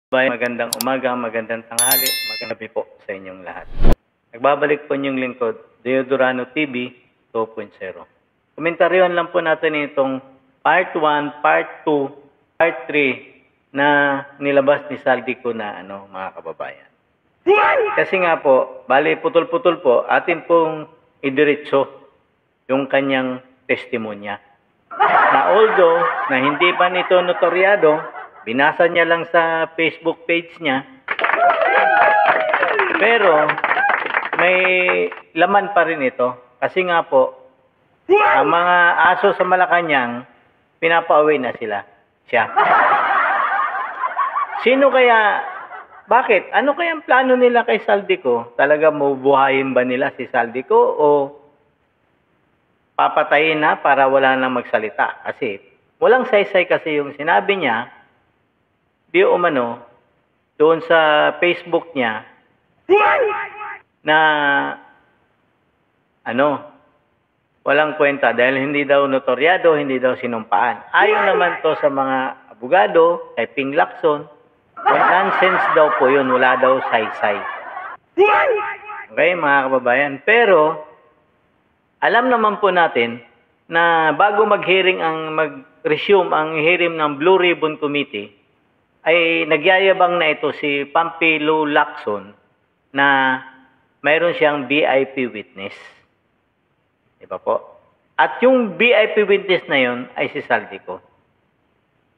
Magandang umaga, magandang tanghali, magandang gabi po sa inyong lahat. Nagbabalik po inyong lingkod, Deodorano TV 2.0. Komentaryohan lang po natin itong part 1, part 2, part 3 na nilabas ni Saldico na mga kababayan. Kasi nga po, bali putol-putol po, atin pong idiretso yung kanyang testimonya. Na although na hindi pa nito notaryado, binasa niya lang sa Facebook page niya. Pero may laman pa rin ito. Kasi nga po, ang mga aso sa Malacanang, pinapauwi na siya. Sino kaya, bakit? Ano kaya ang plano nila kay Saldico? Talaga mabubuhayin ba nila si Saldico o papatayin na para wala nang magsalita? Kasi walang saysay kasi yung sinabi niya, di umano, doon sa Facebook niya, na, walang kwenta dahil hindi daw notaryado, hindi daw sinumpaan. Ayon naman to sa mga abogado, kay Ping Lacson, nonsense daw po yun, wala daw saysay. Okay, mga kababayan. Pero, alam naman po natin, na bago mag-resume ang hearing ng Blue Ribbon Committee, ay nagyayabang na ito si Pampilo Lacson na mayroon siyang VIP witness. Diba po? At yung VIP witness na yun ay si Saldico.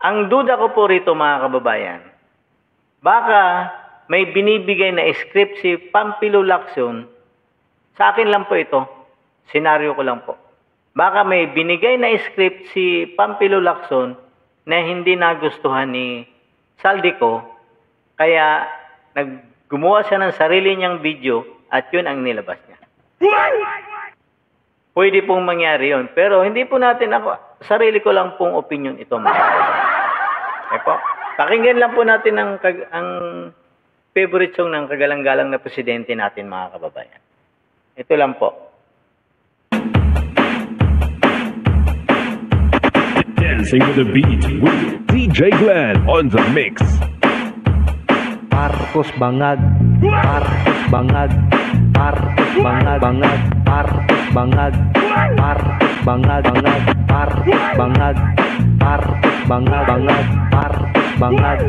Ang duda ko po rito mga kababayan, baka may binibigay na script si Pampilo Lacson, sa akin lang po ito, senaryo ko lang po. Baka may binigay na script si Pampilo Lacson na hindi nagustuhan ni Saldico, kaya gumawa siya ng sarili niyang video at yun ang nilabas niya. Pwede pong mangyari yun. Pero hindi po natin sarili ko lang pong opinion ito mga kababayan. Po, pakinggan lang po natin ang favorite song ng kagalang-galang na presidente natin mga kababayan. Ito lang po. Dancing with the beat with DJ Glenn on the mix. Marcos bangag, Marcos bangag, Marcos bangag, bangag, Marcos bangag, Marcos bangag, bangag, Marcos bangag, Marcos bangag, bangag, Marcos bangag,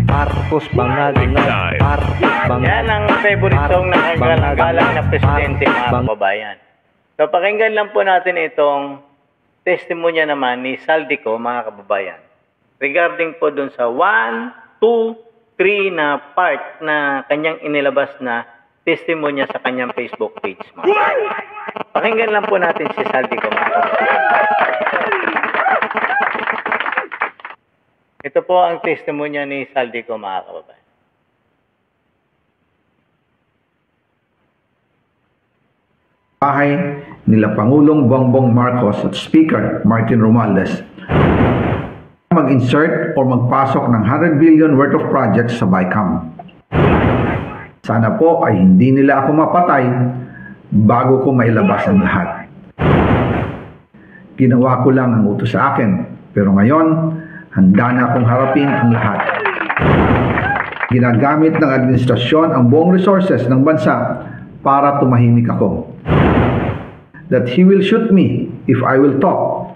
Marcos bangag, Marcos bangag. Yan ang favorite song ng kagalang-galang na presidente mga kababayan. So pakinggan lang po natin itong testimonya naman ni Saldico, mga kababayan. Regarding po dun sa 1, 2, 3 na part na kanyang inilabas na testimonya sa kanyang Facebook page, mga kababayan. Pakinggan lang po natin si Saldico, mga kababayan. Ito po ang testimonya ni Saldico, mga kababayan. Bahay nila Pangulong Bongbong Marcos at Speaker Martin Romualdez mag-insert o magpasok ng 100 billion worth of projects sa BICAM. Sana po ay hindi nila ako mapatay bago ko mailabas ang lahat. Ginawa ko lang ang utos sa akin, pero ngayon handa na akong harapin ang lahat. Ginagamit ng administrasyon ang buong resources ng bansa para tumahimik ako. That he will shoot me if I will talk.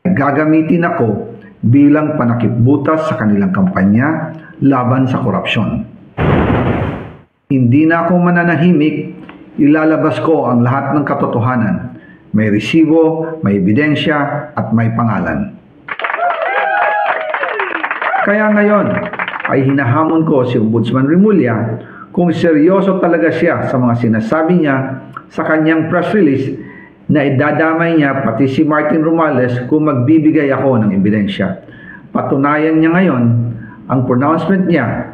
Gagamitin ako bilang panakipbutas sa kanilang kampanya laban sa korupsyon. Hindi na ako mananahimik, ilalabas ko ang lahat ng katotohanan. May resibo, may ebidensya, at may pangalan. Kaya ngayon ay hinahamon ko si Ombudsman Remulla kung seryoso talaga siya sa mga sinasabi niya sa kanyang press release na idadamay niya pati si Martin Romualdez kung magbibigay ako ng ebidensya. Patunayan niya ngayon ang pronouncement niya.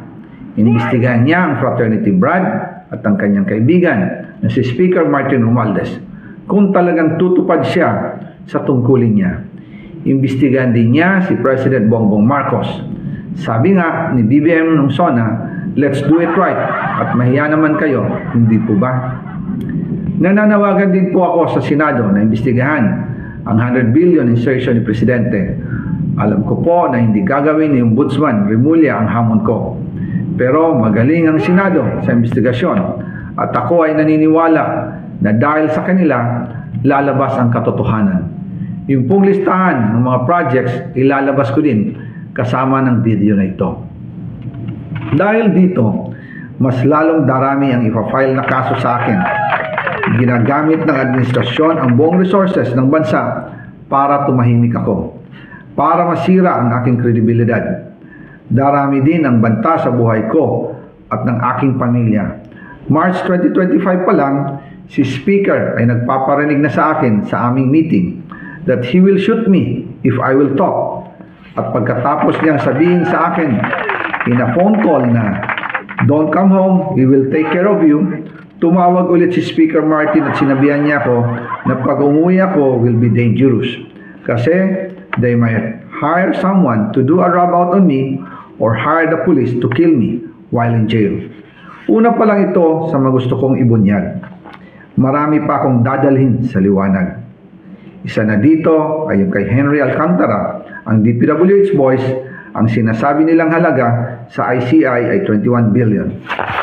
Inimbestigahan niya ang fraternity Brad at ang kanyang kaibigan na si Speaker Martin Romualdez kung talagang tutupad siya sa tungkulin niya. Imbestigahan din niya si President Bongbong Marcos. Sabi nga ni BBM ng SONA, let's do it right at mahiya naman kayo, hindi po ba? Nananawagan din po ako sa Senado na imbestigahan ang 100 billion insertion ni Presidente Alam ko po na hindi gagawin ni Ombudsman Remulla ang hamon ko. Pero magaling ang Senado sa investigasyon at ako ay naniniwala na dahil sa kanila, lalabas ang katotohanan. Yung pong listahan ng mga projects, ilalabas ko din kasama ng video na ito. Dahil dito, mas lalong darami ang ipafile na kaso sa akin. Ginagamit ng administrasyon ang buong resources ng bansa para tumahimik ako, para masira ang aking kredibilidad. Darami din ang banta sa buhay ko at ng aking pamilya. March 2025 pa lang, si Speaker ay nagpaparinig na sa akin sa aming meeting that he will shoot me if I will talk. At pagkatapos niyang sabihin sa akin in a phone call na, "Don't come home, we will take care of you," tumawag ulit si Speaker Martin at sinabihan niya ako na pag umuwi ako will be dangerous. Kasi they might hire someone to do a rob out on me or hire the police to kill me while in jail. Una pa lang ito sa mga gusto kong ibunyag. Marami pa akong dadalhin sa liwanag. Isa na dito ay yung kay Henry Alcantara, ang DPWH boys. Ang sinasabi nilang halaga sa ICI ay 21 billion.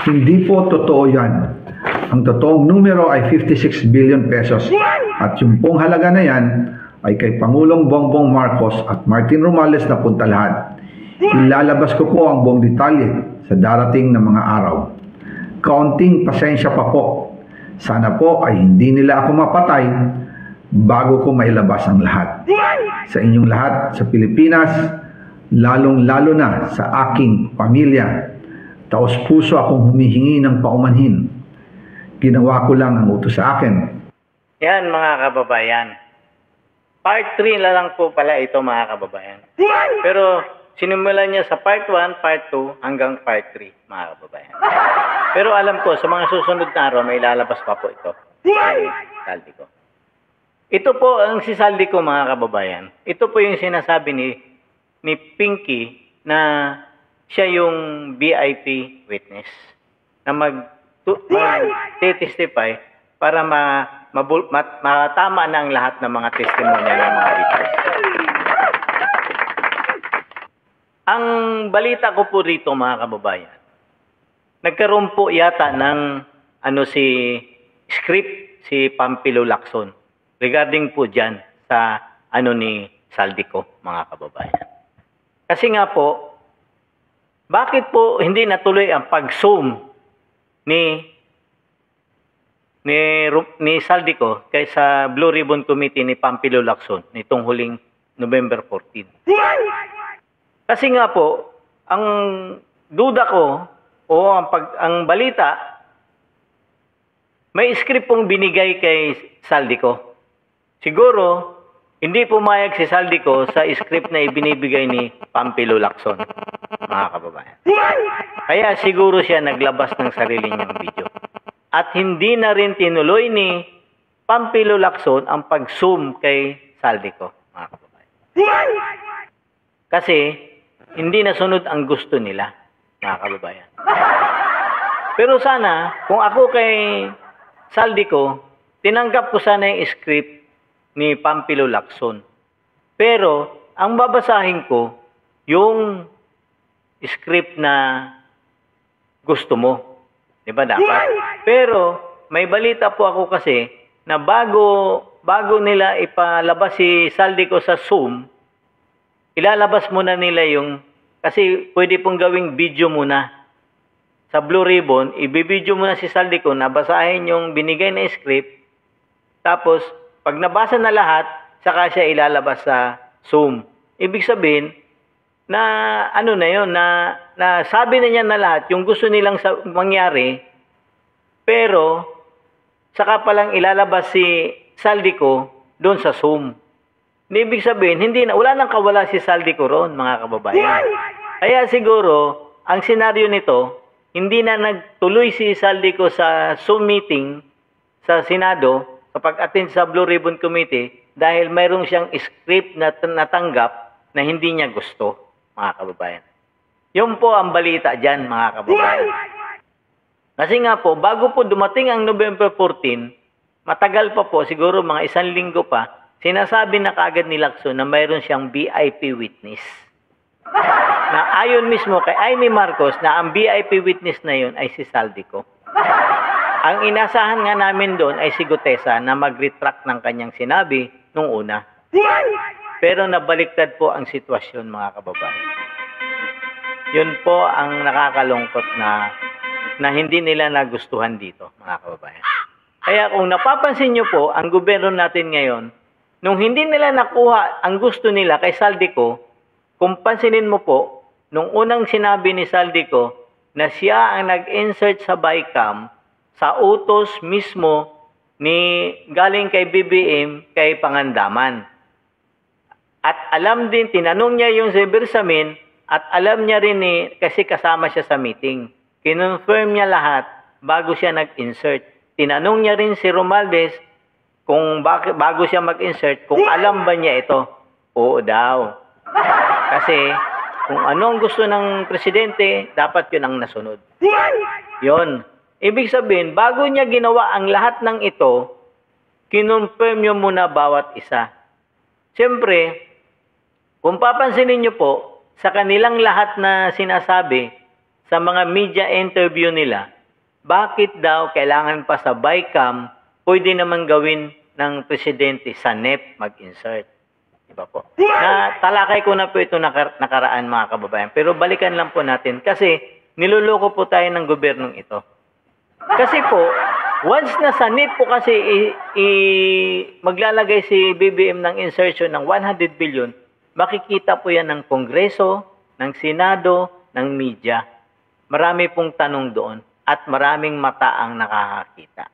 Hindi po totoo yan. Ang totoong numero ay 56 billion pesos. At yung pong halaga na yan ay kay Pangulong Bongbong Marcos at Martin Romales na punta lahat. Ilalabas ko po ang buong detalye sa darating na mga araw. Kaunting pasensya pa po. Sana po ay hindi nila ako mapatay bago ko mailabas ang lahat. Sa inyong lahat sa Pilipinas, lalong-lalo na sa aking pamilya, taos-puso akong humihingi ng paumanhin. Ginawa ko lang ang utos sa akin. Yan mga kababayan. Part 3 na lang po pala ito mga kababayan. Pero sinimulan niya sa part 1, part 2 hanggang part 3 mga kababayan. Pero alam ko sa mga susunod na araw may lalabas pa po ito. Saldico. Ito po ang si Saldico mga kababayan. Ito po yung sinasabi ni Pinky na siya yung VIP witness na mag-testify para matama na ang lahat ng mga testimonya ng mga witness. Ang balita ko po rito mga kababayan, nagkaroon po yata ng script si Pampilo Lacson regarding po dyan sa ni Saldico mga kababayan. Kasi nga po, bakit po hindi natuloy ang pag-zoom ni Saldico kaysa Blue Ribbon Committee ni Pampilo Lacson nitong huling November 14? Kasi nga po, ang duda ko o ang balita, may script pong binigay kay Saldico. Siguro hindi pumayag si Saldico sa script na ibinibigay ni Pampilo Lacson, mga kababayan. Kaya siguro siya naglabas ng sarili niyang video. At hindi na rin tinuloy ni Pampilo Lacson ang pag-zoom kay Saldico, mga kababayan. Kasi hindi nasunod ang gusto nila, mga kababayan. Pero sana, kung ako kay Saldico, tinanggap ko sana yung script ni Pampilo Lacson. Pero, ang babasahin ko, yung script na gusto mo. Di ba dapat? Pero, may balita po ako kasi na bago nila ipalabas si Saldico sa Zoom, ilalabas muna nila yung, kasi pwede pong gawing video muna. Sa Blue Ribbon, ibibideo muna si Saldico na basahin yung binigay na script. Tapos, pag nabasa na lahat, saka siya ilalabas sa Zoom. Ibig sabihin, na na yun, na sabi na niya na lahat yung gusto nilang mangyari, pero, saka palang ilalabas si Saldico doon sa Zoom. Ibig sabihin, wala nang kawala si Saldico ron, mga kababayan. Kaya siguro, ang senaryo nito, hindi na nagtuloy si Saldico sa Zoom meeting sa Senado sa pag-attend sa Blue Ribbon Committee dahil mayroong siyang script na natanggap na hindi niya gusto, mga kababayan. Yun po ang balita dyan, mga kababayan. Kasi nga po, bago po dumating ang November 14, matagal pa po, siguro mga 1 linggo pa, sinasabi na kaagad ni Lacson na mayroon siyang VIP witness. Na ayon mismo kay Amy Marcos na ang VIP witness na yun ay si Saldico. Ang inasahan nga namin doon ay si Gutesa na mag-retract ng kanyang sinabi nung una. Pero nabaliktad po ang sitwasyon, mga kababayan. Yun po ang nakakalungkot na hindi nila nagustuhan dito, mga kababayan. Kaya kung napapansin nyo po, ang gobyerno natin ngayon, nung hindi nila nakuha ang gusto nila kay Saldico, kung pansinin mo po, nung unang sinabi ni Saldico na siya ang nag-insert sa BICAM sa utos mismo ni galing kay BBM kay Pangandaman. At alam din, tinanong niya yung si Bersamin at alam niya rin kasi kasama siya sa meeting. Kinonfirm niya lahat bago siya nag-insert. Tinanong niya rin si Romualdez kung bago siya mag-insert, kung alam ba niya ito. Oo daw. Kasi kung ano ang gusto ng presidente, dapat yun ang nasunod. Yun. Ibig sabihin, bago niya ginawa ang lahat ng ito, kinonfirm niyo muna bawat isa. Siyempre, kung papansinin niyo po, sa kanilang lahat na sinasabi, sa mga media interview nila, bakit daw kailangan pa sa BICAM, pwede naman gawin ng presidente sa NEP mag-insert. Diba po? Talakay ko na po ito nakaraan, mga kababayan. Pero balikan lang po natin kasi niloloko po tayo ng gobyernong ito. Kasi po, once na sa NEP po kasi maglalagay si BBM ng insertion ng 100 billion, makikita po yan ng Kongreso, ng Senado, ng media. Marami pong tanong doon at maraming mata ang nakakakita.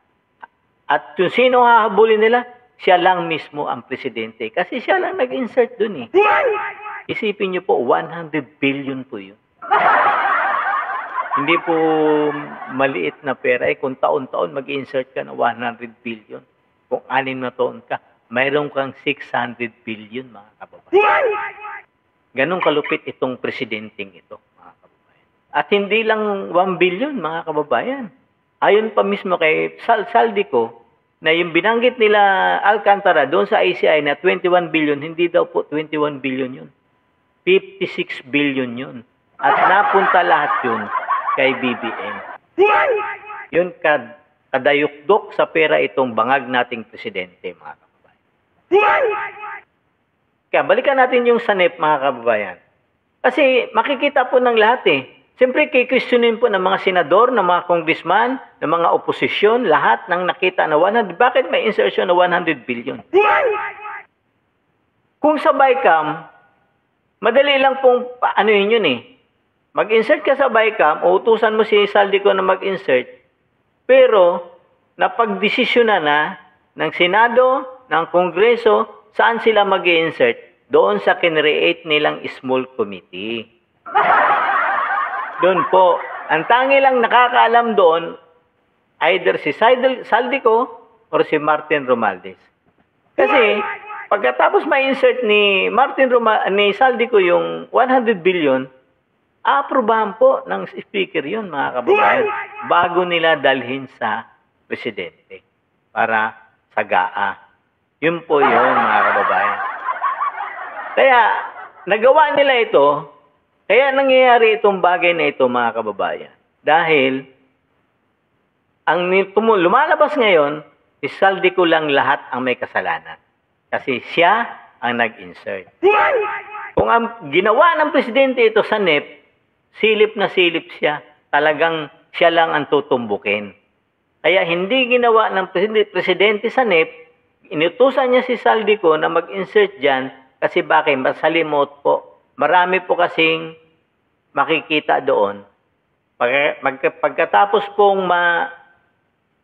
At kung sino hahabulin nila, siya lang mismo ang presidente. Kasi siya lang nag-insert doon eh. Isipin niyo po, 100 billion po yun. Hindi po maliit na pera. Kung taon-taon mag-insert ka ng 100 billion, kung 6 na taon ka, mayroon kang 600 billion, mga kababayan. Ganun kalupit itong presidenteng ito, mga kababayan. At hindi lang 1 billion, mga kababayan. Ayon pa mismo kay Saldico, na yung binanggit nila Alcantara doon sa ICI na 21 billion, hindi daw po 21 billion yun. 56 billion yun. At napunta lahat yun kay BBM. Yun kadayukdok sa pera itong bangag nating presidente, mga kababayan. Kaya balikan natin yung sa NEP, mga kababayan. Kasi makikita po ng lahat eh. Siyempre, kikwestiyonin po ng mga senador, ng mga congressman, ng mga oposisyon, lahat ng nakita na 100. Bakit may insertion na 100 billion? Kung sa BICAM, madali lang pong ano yun eh. Mag-insert ka sa BICAM, uutusan mo si Saldico na mag-insert, pero napagdesisyonan na ng Senado, ng Kongreso, saan sila mag-insert? Doon sa kinreate nilang small committee. Doon po. Ang tangi lang nakakaalam doon, either si Saldico or si Martin Romualdez. Kasi, pagkatapos ma-insert ni Saldico yung 100 billion, aprobahan po ng speaker yun, mga kababayan, bago nila dalhin sa presidente para sa GAA. Yun po yun, mga kababayan. Kaya, nagawa nila ito. Kaya nangyayari itong bagay na ito, mga kababayan. Dahil, ang lumalabas ngayon, si Saldico lang lahat ang may kasalanan. Kasi siya ang nag-insert. Kung ang ginawa ng presidente ito sa NEP, silip na silip siya. Talagang siya lang ang tutumbukin. Kaya hindi ginawa ng presidente sa NEP, inutusan niya si Saldico na mag-insert dyan kasi bakit? Masalimot po. Marami po kasing makikita doon. Pagkatapos pong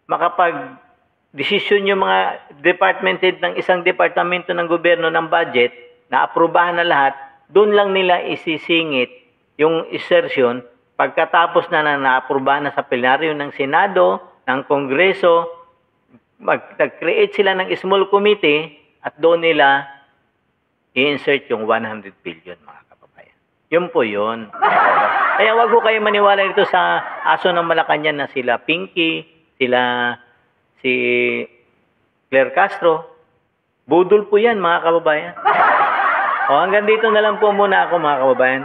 makapag-desisyon yung mga department head ng isang departamento ng gobyerno ng budget, na aprubahan na lahat, doon lang nila isisingit yung insertion. Pagkatapos na naaprubahan na sa plenaryo ng Senado, ng Kongreso, nag-create sila ng small committee at doon nila i-insert yung 100 billion, mga kababayan. Yun po yun. Kaya wag ko kayo maniwala dito sa aso ng Malacanang na sila Pinky, si Claire Castro. Budol po yan, mga kababayan. O, hanggang dito na lang po muna ako, mga kababayan.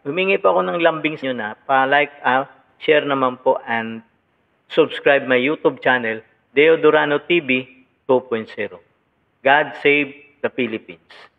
Humingi po ako ng lambing sa inyo na pa-like, share naman po, and subscribe my YouTube channel, Deo Durano TV 2.0. God save the Philippines.